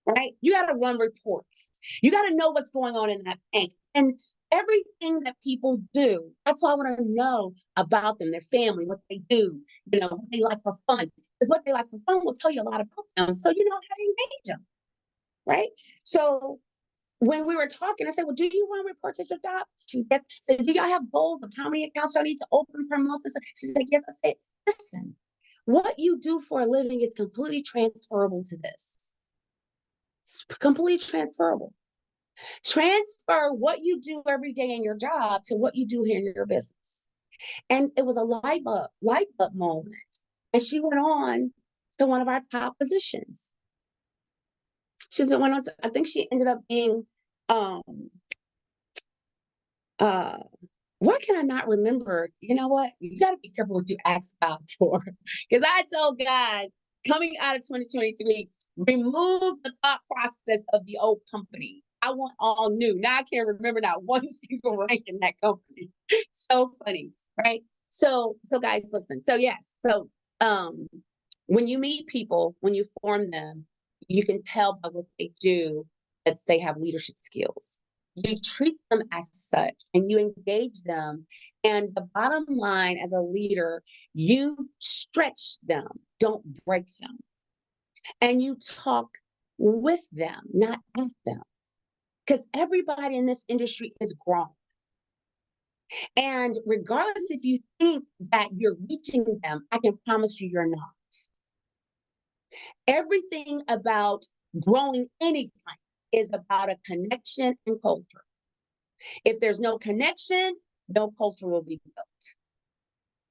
right? You got to run reports. You got to know what's going on in that bank. And everything that people do, that's why I want to know about them, their family, what they do, what they like for fun. Because what they like for fun will tell you a lot about them. So you know how to engage them, right? So when we were talking, I said, well, do you run reports at your job? She said, do y'all have goals of how many accounts y'all need to open per month? She said, yes. I said, listen, what you do for a living is completely transferable to this. It's completely transferable. Transfer what you do every day in your job to what you do here in your business. And it was a light bulb moment. And she went on to one of our top positions. She went on to, I think she ended up being, what can I not remember? You know what? You got to be careful what you ask God for. Because I told God, coming out of 2023, Remove the thought process of the old company. I want all new. Now I can't remember not one single rank in that company. So funny, right? So guys, listen. So yes, so um when you meet people, when you form them, you can tell by what they do that they have leadership skills. You treat them as such and you engage them. And the bottom line as a leader, you stretch them, don't break them. And you talk with them, not at them. Because everybody in this industry is grown. And regardless if you think that you're reaching them, I can promise you you're not. Everything about growing anything is about a connection and culture. If there's no connection, no culture will be built.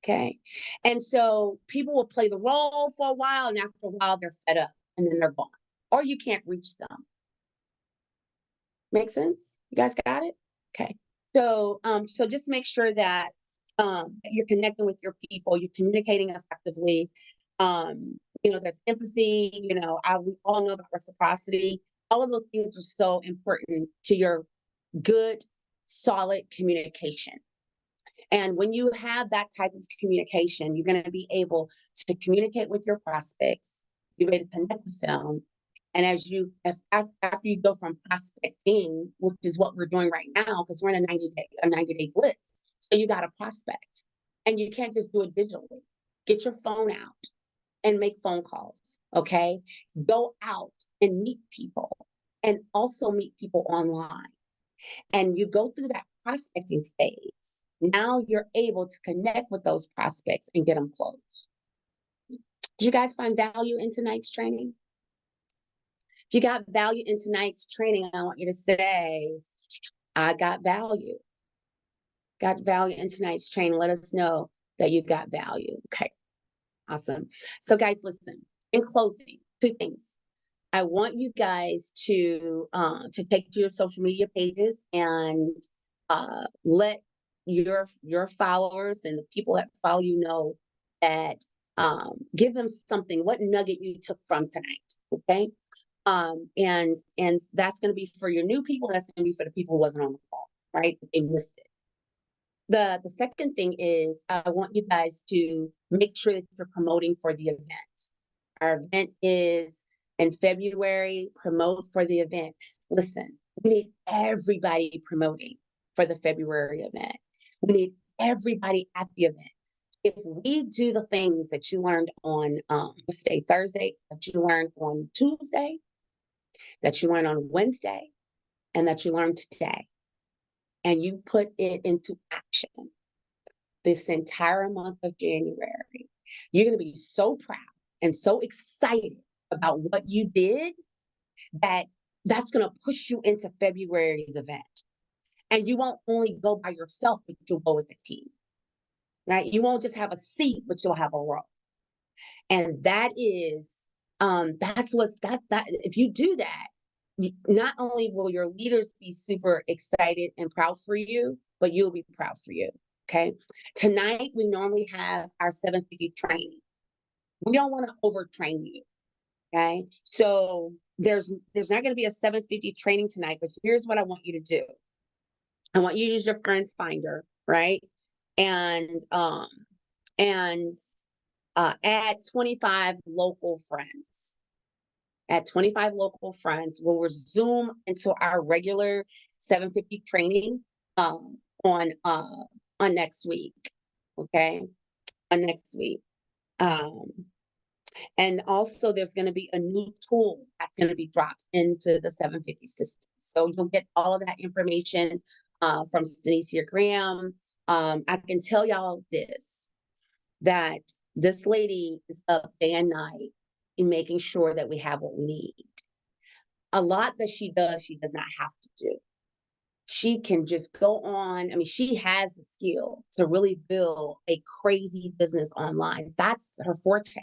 Okay. And so people will play the role for a while, and after a while, they're fed up and then they're gone, or you can't reach them. Make sense? You guys got it? Okay. So just make sure that you're connecting with your people, you're communicating effectively. There's empathy, we all know about reciprocity. All of those things are so important to your good, solid communication. And when you have that type of communication, you're going to be able to communicate with your prospects, you're able to connect with them. And after you go from prospecting, which is what we're doing right now, because we're in a 90-day blitz. So you got to prospect, and you can't just do it digitally. Get your phone out and make phone calls. Okay. Go out and meet people, and also meet people online. And you go through that prospecting phase. Now you're able to connect with those prospects and get them closed. Did you guys find value in tonight's training? If you got value in tonight's training, I want you to say, I got value. Got value in tonight's training. Let us know that you got value. Okay, awesome. So guys, listen, in closing, two things. I want you guys to take to your social media pages and let your followers and the people that follow you know that give them something, what nugget you took from tonight. Okay. And that's going to be for your new people. That's going to be for the people who wasn't on the call, right? They missed it. The second thing is I want you guys to make sure that you're promoting for the event. Our event is in February. Promote for the event. Listen, we need everybody promoting for the February event. We need everybody at the event. If we do the things that you learned on Thursday, that you learned on Tuesday, that you learned on Wednesday, and that you learned today, and you put it into action this entire month of January, you're going to be so proud and so excited about what you did that's going to push you into February's event. And you won't only go by yourself, but you'll go with the team, right? You won't just have a seat, but you'll have a row. And that is, that if you do that, not only will your leaders be super excited and proud for you, but you'll be proud for you. Okay. Tonight, we normally have our 750 training. We don't want to overtrain you. Okay. So there's not going to be a 750 training tonight, but here's what I want you to do. I want you to use your Friends Finder, right? And add 25 local friends. Add 25 local friends. We'll resume into our regular 750 training on next week. Okay, on next week. And also there's going to be a new tool that's going to be dropped into the 750 system. So you'll get all of that information from Stanicia Graham. I can tell y'all this, that this lady is up day and night in making sure that we have what we need. A lot that she does not have to do. She can just go on. I mean, she has the skill to really build a crazy business online. That's her forte.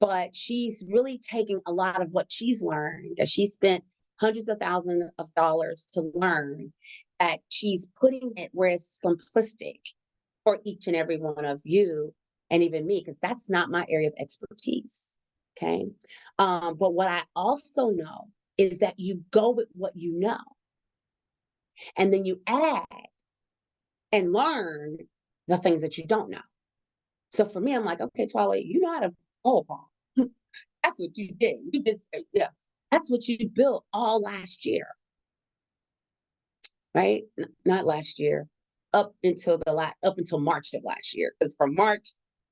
But she's really taking a lot of what she's learned, that she spent hundreds of thousands of dollars to learn, that she's putting it where it's simplistic for each and every one of you, and even me, because that's not my area of expertise. Okay. But what I also know is that you go with what you know, and then you add and learn the things that you don't know. So for me, I'm like, okay, Twilight, you know how to bowl ball. That's what you did. You just, yeah, that's what you built all last year, right? Not last year, up until March of last year. Because from March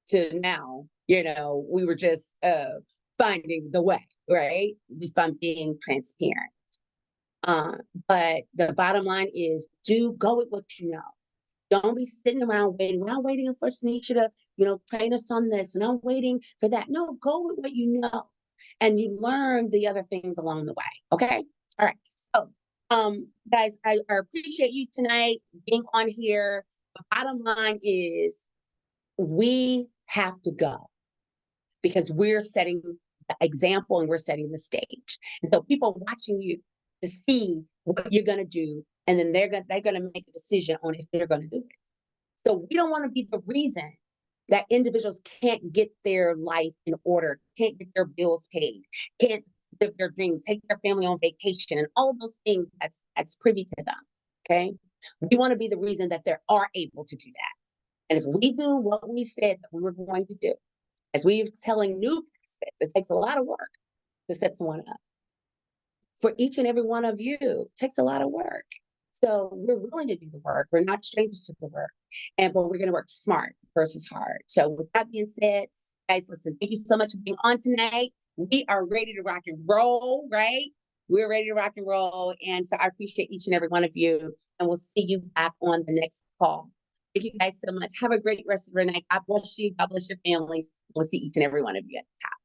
to now, we were just finding the way, right? If I'm being transparent. Uh, but the bottom line is, do go with what you know. Don't be sitting around waiting. We're not waiting for Sneaksha to, train us on this, and I'm waiting for that. No, go with what you know, and you learn the other things along the way. Okay. All right. So, guys, I appreciate you tonight being on here. The bottom line is we have to go because we're setting the example and we're setting the stage. And so people watching you to see what you're gonna do, and then they're gonna make a decision on if they're gonna do it. So we don't want to be the reason that individuals can't get their life in order, can't get their bills paid, can't live their dreams, take their family on vacation, and all of those things that's privy to them. Okay. We want to be the reason that they are able to do that. And if we do what we said that we were going to do, as we're telling new prospects, it takes a lot of work to set someone up. For each and every one of you, it takes a lot of work. So we're willing to do the work. We're not strangers to the work. But we're gonna work smart versus hard. So with that being said, guys, listen, thank you so much for being on tonight. We are ready to rock and roll, right? We're ready to rock and roll. And so I appreciate each and every one of you. And we'll see you back on the next call. Thank you guys so much. Have a great rest of your night. God bless you. God bless your families. We'll see each and every one of you at the top.